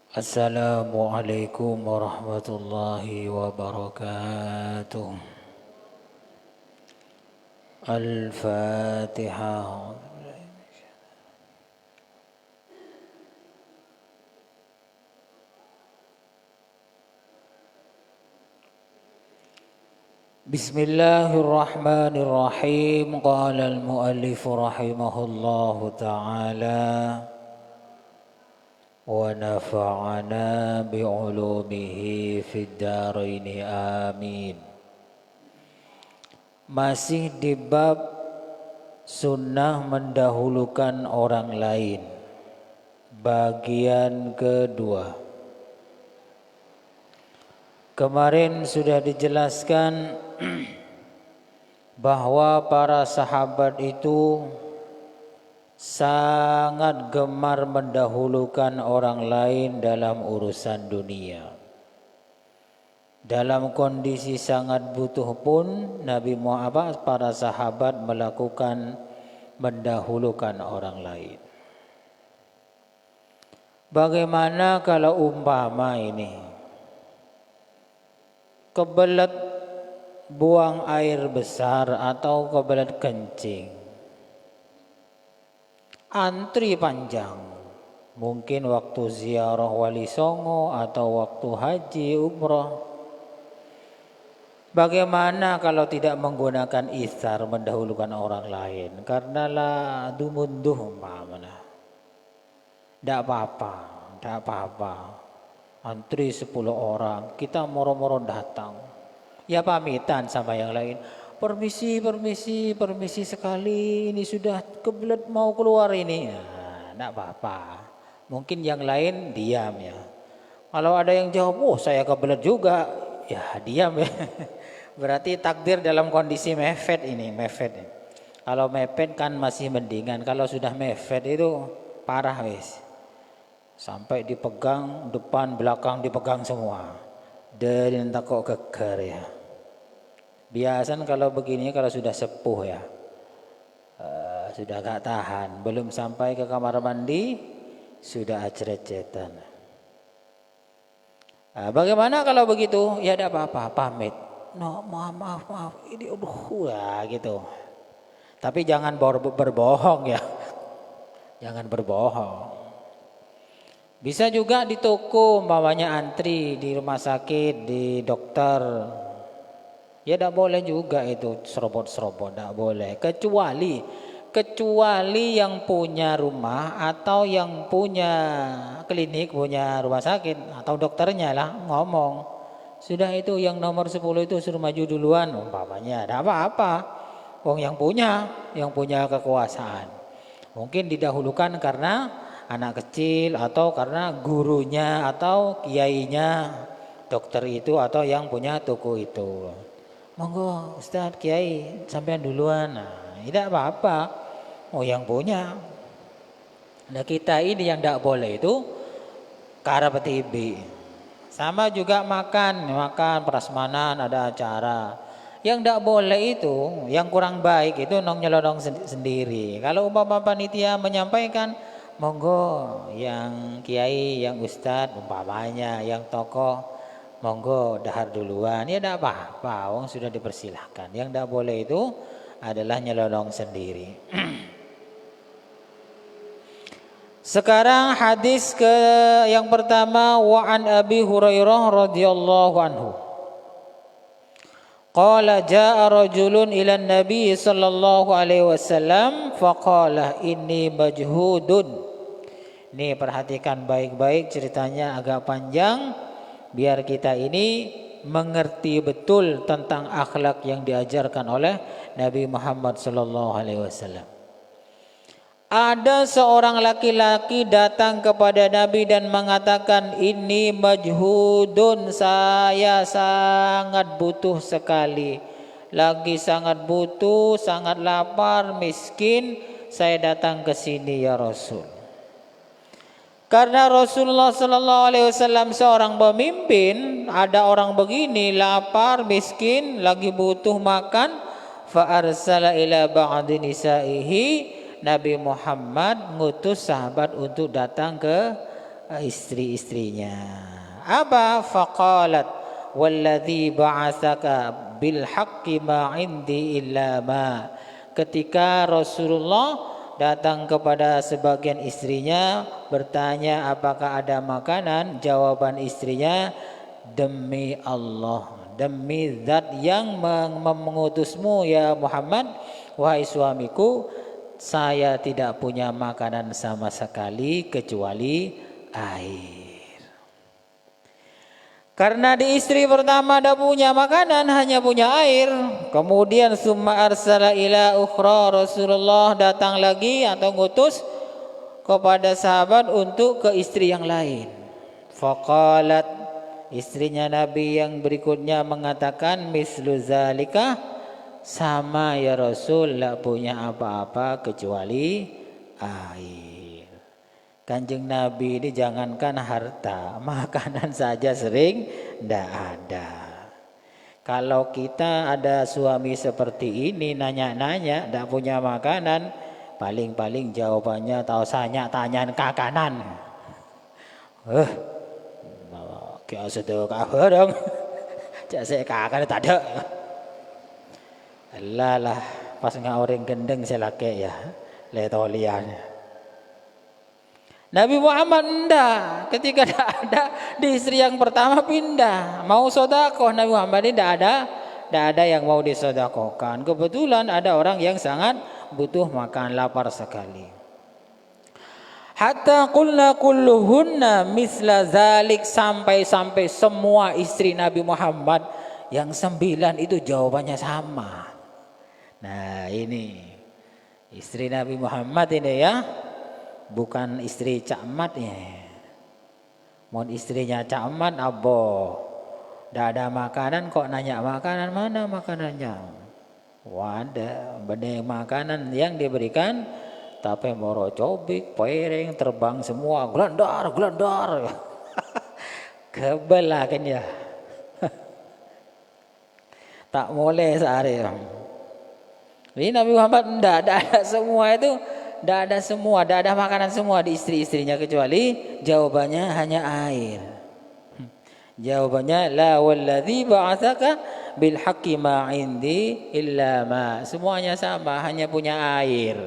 Assalamualaikum warahmatullahi wabarakatuh. Al-Fatihah. Bismillahirrahmanirrahim. Qala al-muallif rahimahullahu ta'ala wa nafa'ana bi'ulumihi fid dharaini amin. Masih di bab sunnah mendahulukan orang lain, bagian kedua. Kemarin sudah dijelaskan bahwa para sahabat itu sangat gemar mendahulukan orang lain dalam urusan dunia. Dalam kondisi sangat butuh pun Nabi Muhammad, para sahabat melakukan mendahulukan orang lain. Bagaimana kalau umpama ini kebelet buang air besar atau kebelet kencing, antri panjang, mungkin waktu ziarah Wali Songo atau waktu haji umrah. Bagaimana kalau tidak menggunakan itsar, mendahulukan orang lain? Karena la dumunduh umpamanya. Tidak apa-apa. Antri 10 orang, kita moro-moro datang. Ya pamitan sama yang lain. Permisi sekali, ini sudah kebelet mau keluar ini. Nah, enggak apa-apa. Mungkin yang lain diam ya. Kalau ada yang jawab, oh saya kebelet juga, ya diam ya. Berarti takdir dalam kondisi mepet ini. Kalau mepet kan masih mendingan, kalau sudah mepet itu parah wes. Sampai dipegang, depan belakang dipegang semua. Dari entah kok geger ya. Biasanya kalau begini kalau sudah sepuh ya, sudah gak tahan, belum sampai ke kamar mandi sudah acret-cetan. Nah, bagaimana kalau begitu? Ya tidak apa-apa, pamit. No, maaf, ini ya gitu. Tapi jangan berbohong ya, jangan berbohong. Bisa juga di toko, umpamanya antri di rumah sakit, di dokter. Ya tidak boleh juga itu serobot-serobot, tidak boleh. Kecuali yang punya rumah atau yang punya klinik, punya rumah sakit atau dokternya lah ngomong. Sudah itu yang nomor 10 itu suruh maju duluan umpamanya. Tidak apa-apa. Wong yang punya kekuasaan. Mungkin didahulukan karena anak kecil atau karena gurunya atau kiainya dokter itu atau yang punya toko itu. Monggo Ustaz Kiai sampean duluan. Nah, tidak apa-apa. Oh yang punya. Nah kita ini yang tidak boleh itu karapetibi. Sama juga makan prasmanan ada acara. Yang tidak boleh itu, yang kurang baik itu nyelodong sendiri. Kalau umpama panitia menyampaikan, monggo yang kiai, yang ustadz umpamanya, yang tokoh, monggo dahar duluan. Ya tidak apa-apa, wong sudah dipersilahkan. Yang tidak boleh itu adalah nyelodong sendiri. Sekarang hadis yang pertama, wa an Abi Hurairah radhiyallahu anhu. Qala jaa rajulun ila Nabi sallallahu alaihi wasallam faqala inni majhudun. Nih perhatikan baik-baik, ceritanya agak panjang biar kita ini mengerti betul tentang akhlak yang diajarkan oleh Nabi Muhammad sallallahu alaihi wasallam. Ada seorang laki-laki datang kepada Nabi dan mengatakan, ini majhudun, saya sangat butuh sekali. Lagi sangat butuh, sangat lapar, miskin, saya datang ke sini ya Rasul. Karena Rasulullah sallallahu alaihi wasallam seorang pemimpin, ada orang begini lapar, miskin, lagi butuh makan, fa arsala ila ba'di nisaihi. Nabi Muhammad ngutus sahabat untuk datang ke istri-istrinya. Apa? Faqalat walladzi ba'atsaka bil haqqi ma indi illa ma. Ketika Rasulullah datang kepada sebagian istrinya bertanya apakah ada makanan, jawaban istrinya, demi Allah, demi zat yang mengutusmu ya Muhammad, wahai suamiku, saya tidak punya makanan sama sekali kecuali air. Karena di istri pertama ada punya makanan, hanya punya air. Kemudian summa arsala ila ukhra, Rasulullah datang lagi atau ngutus kepada sahabat untuk ke istri yang lain. Faqalat, istrinya Nabi yang berikutnya mengatakan, mislu zalika, sama ya Rasul, tidak punya apa-apa kecuali air. Kanjeng Nabi ini jangankan harta, makanan saja sering tidak ada. Kalau kita ada suami seperti ini nanya-nanya tidak punya makanan, paling-paling jawabannya tahu saya tanyaan kakanan. Kaya sedek apa dong? Cak saya kakan tak ada. Alah pas orang gendeng saya laki ya, letolian. Nabi Muhammad enggak, ketika ada di istri yang pertama pindah, mau sodakoh. Nabi Muhammad ini tidak ada yang mau disodakohkan. Kebetulan ada orang yang sangat butuh makan, lapar sekali. Hatta qulna kulluhunna misla zalik, sampai semua istri Nabi Muhammad yang 9 itu jawabannya sama. Nah ini istri Nabi Muhammad ini ya, bukan istri Cak Mat ya. Mohon istrinya Cak Mat abo, tidak ada makanan kok nanya makanan, mana makanannya? Wadah, benih makanan yang diberikan tapi moro cobik, piring terbang semua, gelandar. Kebel kan ya. Tak boleh sehari. Ini Nabi Muhammad tidak ada semua itu. Tidak ada makanan semua di istri-istrinya, kecuali jawabannya hanya air. Jawabannya la walladzi ba'atsaka bil haqqi ma indi illa ma. Semuanya sama, hanya punya air.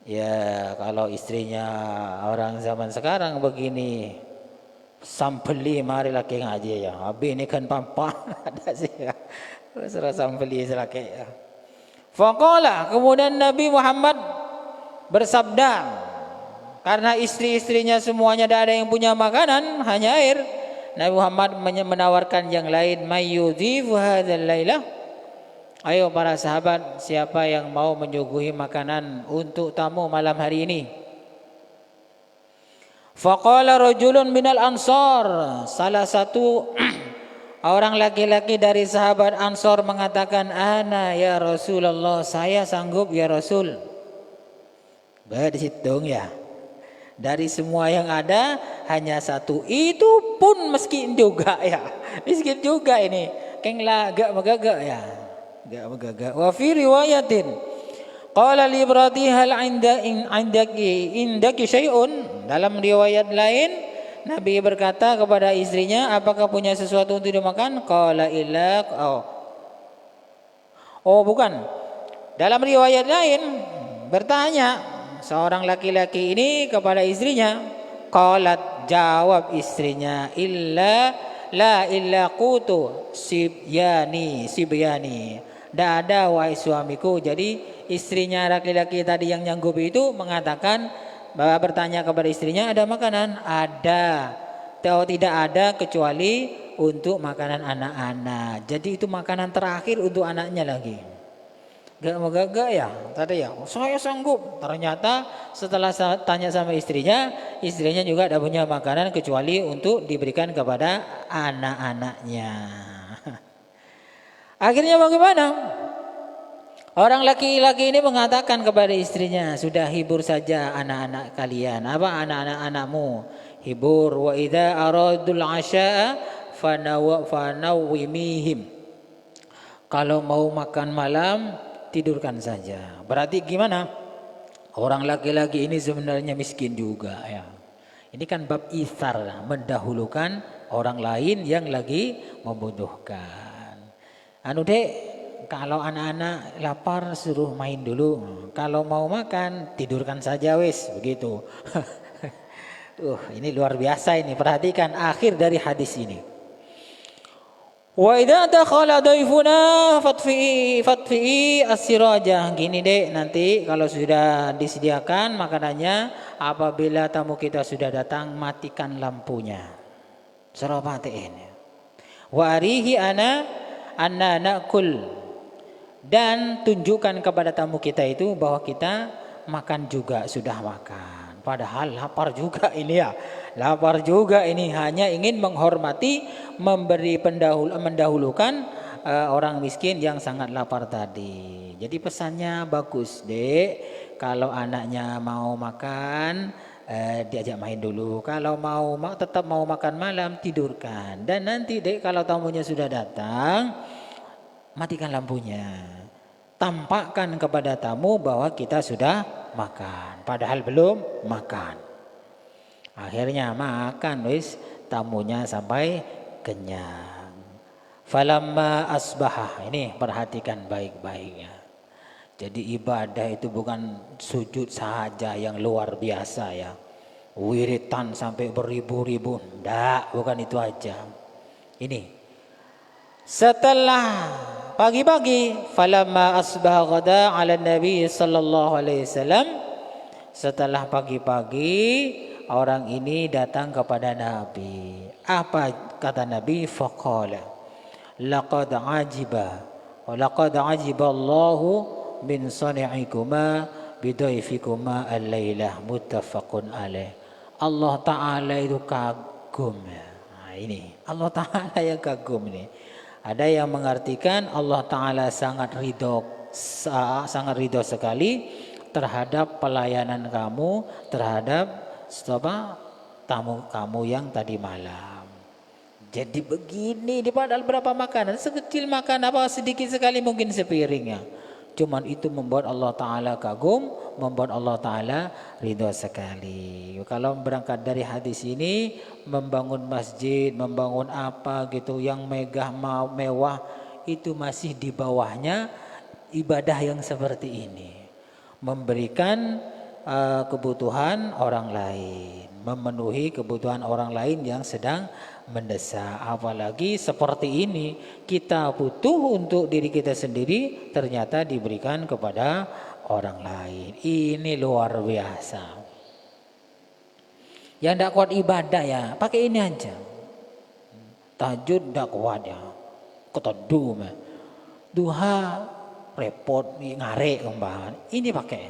Ya kalau istrinya orang zaman sekarang begini, sampeli mari laki ngaji ya. Abi ini kan pampa ada sih ya. Serah sampeli selaki ya. Faqala, kemudian Nabi Muhammad bersabda, karena istri-istrinya semuanya tidak ada yang punya makanan, hanya air. Nabi Muhammad menawarkan yang lain, mayyudhifu hadzal laila. Ayo para sahabat, siapa yang mau menyuguhi makanan untuk tamu malam hari ini? Faqala rajulun minal ansar, salah satu orang laki-laki dari sahabat Ansor mengatakan, ana ya Rasulullah, saya sanggup ya Rasul. Berhitung ya, dari semua yang ada hanya satu, itu pun miskin juga ya, miskin juga ini, kenglah gak megagak ya, gak megagak. Wa fi riwayatin qala li ibrati hal indaki syai'un, dalam riwayat lain Nabi berkata kepada istrinya, apakah punya sesuatu untuk dimakan? Qala illa, oh bukan. Dalam riwayat lain bertanya seorang laki-laki ini kepada istrinya, qalat, jawab istrinya, illa qutu sibyani. Tidak ada wahai suamiku. Jadi istrinya laki-laki tadi yang nyanggup itu mengatakan, bahwa bertanya kepada istrinya, ada makanan? Ada. Atau tidak ada kecuali untuk makanan anak-anak. Jadi itu makanan terakhir untuk anaknya lagi. Gak ya tadi ya, saya sanggup. Ternyata setelah tanya sama istrinya juga tidak punya makanan kecuali untuk diberikan kepada anak-anaknya. Akhirnya bagaimana? Orang laki-laki ini mengatakan kepada istrinya, sudah hibur saja anak-anak kalian. Apa anak-anakmu? Hibur. Wa idza aradul asya'a fanawwimihim. Kalau mau makan malam, tidurkan saja. Berarti gimana? Orang laki-laki ini sebenarnya miskin juga ya. Ini kan bab ithar, mendahulukan orang lain yang lagi membutuhkan. Anu dek, kalau anak-anak lapar suruh main dulu. Kalau mau makan tidurkan saja wis, begitu. Ini luar biasa ini. Perhatikan akhir dari hadis ini. Wa idza dakhala daifuna fatfi as-sirajah. Gini dek, nanti kalau sudah disediakan makanannya, apabila tamu kita sudah datang, matikan lampunya. Suruh matiin. Wa arihi anna nakul, dan tunjukkan kepada tamu kita itu bahwa kita makan juga, sudah makan. Padahal lapar juga ini ya. Lapar juga ini, hanya ingin menghormati, memberi mendahulukan orang miskin yang sangat lapar tadi. Jadi pesannya bagus, Dek. Kalau anaknya mau makan, diajak main dulu. Kalau tetap mau makan malam, tidurkan. Dan nanti, Dek, kalau tamunya sudah datang, matikan lampunya. Tampakkan kepada tamu bahwa kita sudah makan, padahal belum makan. Akhirnya makan wis, tamunya sampai kenyang. Falamma asbahah, ini perhatikan baik-baik ya. Jadi ibadah itu bukan sujud saja yang luar biasa ya. Wiritan sampai beribu-ribu, enggak, bukan itu aja. Ini setelah pagi-pagi, falamma asbaha ghada ala nabi sallallahu alaihi wasallam, setelah pagi-pagi orang ini datang kepada Nabi. Apa kata Nabi? Faqala laqad ajiba Allahu min sani'ikuma bidaifikuma al-lailah, muttafaqun alaih. Allah Ta'ala itu kagum ya. Nah, ini Allah Ta'ala yang kagum ini. Ada yang mengartikan Allah Ta'ala sangat ridho sekali terhadap pelayanan kamu, terhadap tamu kamu yang tadi malam. Jadi begini, di padahal berapa makanan, sekecil makan apa sedikit sekali mungkin sepiringnya. Cuman itu membuat Allah Ta'ala kagum, membuat Allah Ta'ala ridho sekali. Kalau berangkat dari hadis ini, membangun masjid, membangun apa gitu yang megah mewah, itu masih di bawahnya ibadah yang seperti ini. Memberikan kebutuhan orang lain, memenuhi kebutuhan orang lain yang sedang mendesak. Apalagi seperti ini, kita butuh untuk diri kita sendiri, ternyata diberikan kepada orang lain. Ini luar biasa. Yang tidak kuat ibadah ya, pakai ini aja. Tahajud tidak kuat ya, ketedum, duha repot ngarek kembangan. Ini pakai.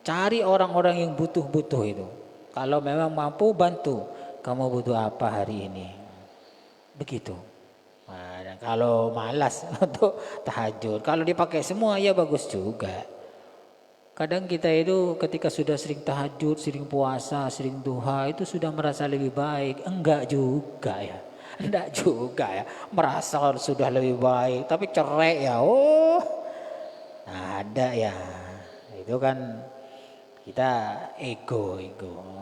Cari orang-orang yang butuh-butuh itu. Kalau memang mampu, bantu. Kamu butuh apa hari ini? Begitu. Nah, kalau malas untuk tahajud, kalau dipakai semua ya bagus juga. Kadang kita itu ketika sudah sering tahajud, sering puasa, sering duha, itu sudah merasa lebih baik. Enggak juga ya. Enggak juga ya. Merasa sudah lebih baik, tapi cerai ya. Nah, ada ya. Itu kan kita ego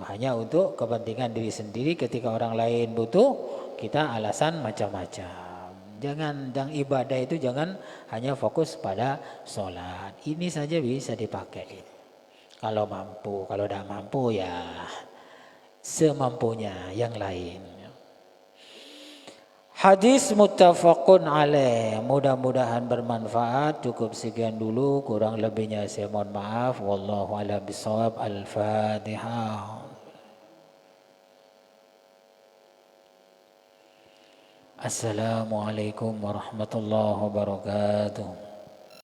hanya untuk kepentingan diri sendiri. Ketika orang lain butuh, kita alasan macam-macam. Jangan ibadah itu jangan hanya fokus pada sholat. Ini saja bisa dipakai kalau mampu. Kalau tidak mampu ya semampunya yang lain. Hadis muttafaqun alaih. Mudah-mudahan bermanfaat. Cukup sekian dulu, kurang lebihnya saya mohon maaf. Wallahu a'lam bishawab. Al-Fatihah. Assalamualaikum warahmatullahi wabarakatuh.